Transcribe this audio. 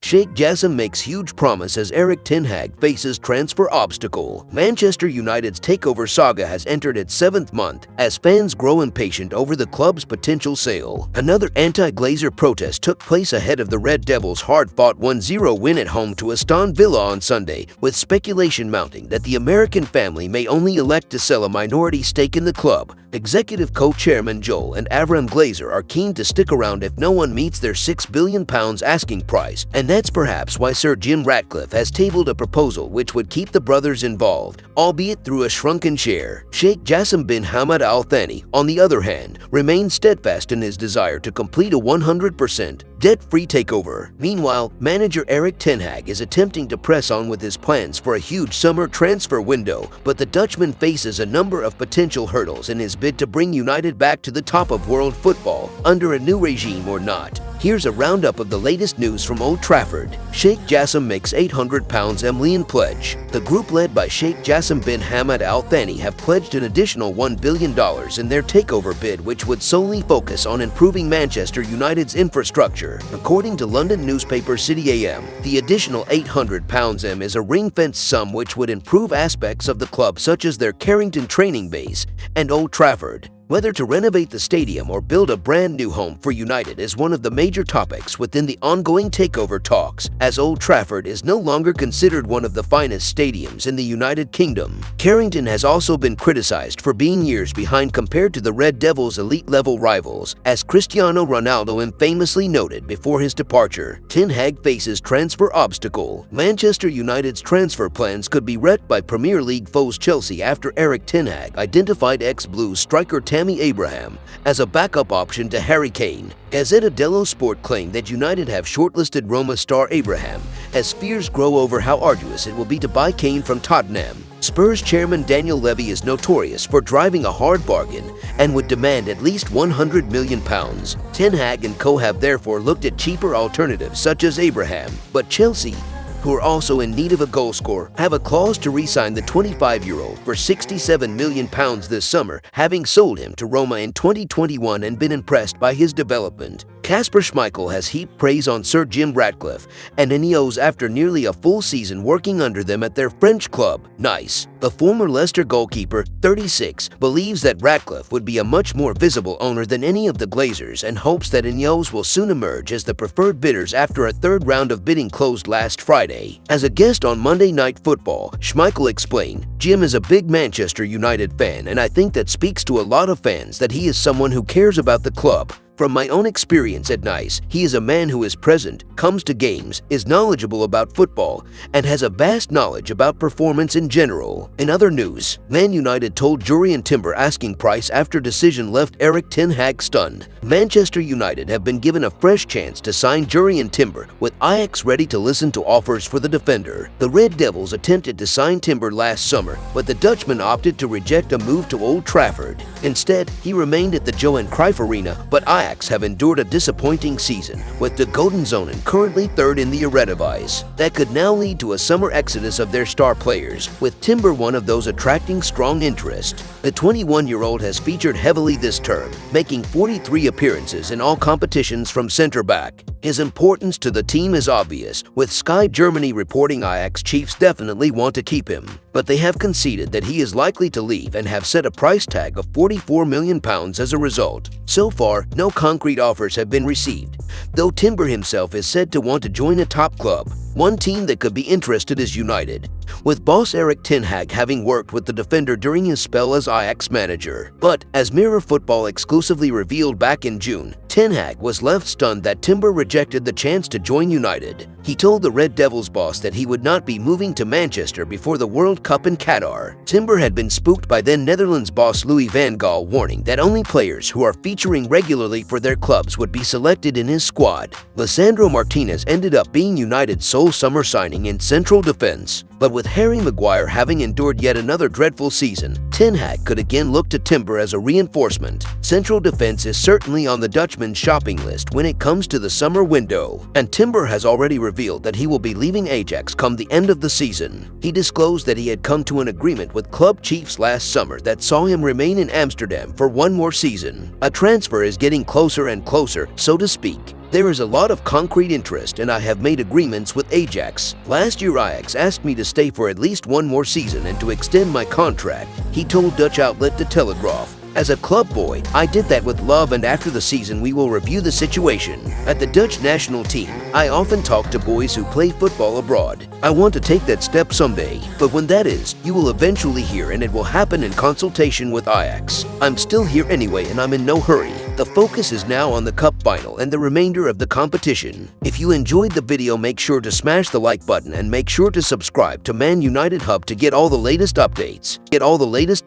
Sheikh Jassim makes huge promise as Erik Ten Hag faces transfer obstacle. Manchester United's takeover saga has entered its 7th month as fans grow impatient over the club's potential sale. Another anti-Glazer protest took place ahead of the Red Devils' hard-fought 1-0 win at home to Aston Villa on Sunday, with speculation mounting that the American family may only elect to sell a minority stake in the club. Executive co-chairman Joel and Avram Glazer are keen to stick around if no one meets their £6 billion asking price, and that's perhaps why Sir Jim Ratcliffe has tabled a proposal which would keep the brothers involved, albeit through a shrunken share. Sheikh Jassim bin Hamad Al Thani, on the other hand, remains steadfast in his desire to complete a 100% debt-free takeover. Meanwhile, manager Erik Ten Hag is attempting to press on with his plans for a huge summer transfer window, but the Dutchman faces a number of potential hurdles in his bid to bring United back to the top of world football, under a new regime or not. Here's a roundup of the latest news from Old Trafford. Sheikh Jassim makes £800 Emilian pledge. The group led by Sheikh Jassim bin Hamad Al Thani have pledged an additional $1 billion in their takeover bid, which would solely focus on improving Manchester United's infrastructure. According to London newspaper City AM, the additional £800 is a ring-fenced sum which would improve aspects of the club such as their Carrington training base and Old Trafford. Whether to renovate the stadium or build a brand new home for United is one of the major topics within the ongoing takeover talks, as Old Trafford is no longer considered one of the finest stadiums in the United Kingdom. Carrington has also been criticized for being years behind compared to the Red Devils' elite-level rivals, as Cristiano Ronaldo infamously noted before his departure. Ten Hag faces transfer obstacle. Manchester United's transfer plans could be wrecked by Premier League foes Chelsea after Erik Ten Hag identified ex-Blues striker Tammy Abraham as a backup option to Harry Kane. Gazzetta dello Sport claimed that United have shortlisted Roma star Abraham, as fears grow over how arduous it will be to buy Kane from Tottenham. Spurs chairman Daniel Levy is notorious for driving a hard bargain and would demand at least £100 million. Ten Hag and co have therefore looked at cheaper alternatives such as Abraham, but Chelsea, who are also in need of a goalscorer, have a clause to re-sign the 25-year-old for £67 million this summer, having sold him to Roma in 2021 and been impressed by his development. Kasper Schmeichel has heaped praise on Sir Jim Ratcliffe and Ineos after nearly a full season working under them at their French club, Nice. The former Leicester goalkeeper, 36, believes that Ratcliffe would be a much more visible owner than any of the Glazers and hopes that Ineos will soon emerge as the preferred bidders after a third round of bidding closed last Friday. As a guest on Monday Night Football, Schmeichel explained, "Jim is a big Manchester United fan, and I think that speaks to a lot of fans that he is someone who cares about the club. From my own experience at Nice, he is a man who is present, comes to games, is knowledgeable about football, and has a vast knowledge about performance in general." In other news, Man United told jurien Timber asking price after decision left Erik Ten Hag stunned. Manchester United have been given a fresh chance to sign jurien Timber, with Ajax ready to listen to offers for the defender. The Red Devils attempted to sign Timber last summer, but the Dutchman opted to reject a move to Old Trafford. Instead, he remained at the Johan Cruyff Arena, but Ajax have endured a disappointing season, with the Golden Zonen currently third in the Eredivisie. That could now lead to a summer exodus of their star players, with Timber one of those attracting strong interest. The 21-year-old has featured heavily this term, making 43 appearances in all competitions from centre-back. His importance to the team is obvious, with Sky Germany reporting Ajax Chiefs definitely want to keep him, but they have conceded that he is likely to leave and have set a price tag of £44 million as a result. So far, no concrete offers have been received, though Timber himself is said to want to join a top club. One team that could be interested is United, with boss Erik Ten Hag having worked with the defender during his spell as Ajax manager. But, as Mirror Football exclusively revealed back in June, Ten Hag was left stunned that Timber rejected the chance to join United. He told the Red Devils boss that he would not be moving to Manchester before the World Cup in Qatar. Timber had been spooked by then Netherlands boss Louis van Gaal warning that only players who are featuring regularly for their clubs would be selected in his squad. Lisandro Martinez ended up being United's sole summer signing in central defense. But with Harry Maguire having endured yet another dreadful season, Ten Hag could again look to Timber as a reinforcement. Central defense is certainly on the Dutchman's shopping list when it comes to the summer window, and Timber has already revealed that he will be leaving Ajax come the end of the season. He disclosed that he had come to an agreement with club chiefs last summer that saw him remain in Amsterdam for one more season. A transfer is getting closer and closer, so to speak. There is a lot of concrete interest and I have made agreements with Ajax. Last year Ajax asked me to stay for at least one more season and to extend my contract, he told Dutch outlet De Telegraaf. As a club boy, I did that with love, and after the season we will review the situation. At the Dutch national team, I often talk to boys who play football abroad. I want to take that step someday, but when that is, you will eventually hear, and it will happen in consultation with Ajax. I'm still here anyway and I'm in no hurry. The focus is now on the cup final and the remainder of the competition. If you enjoyed the video, make sure to smash the like button and make sure to subscribe to Man United Hub to get all the latest updates.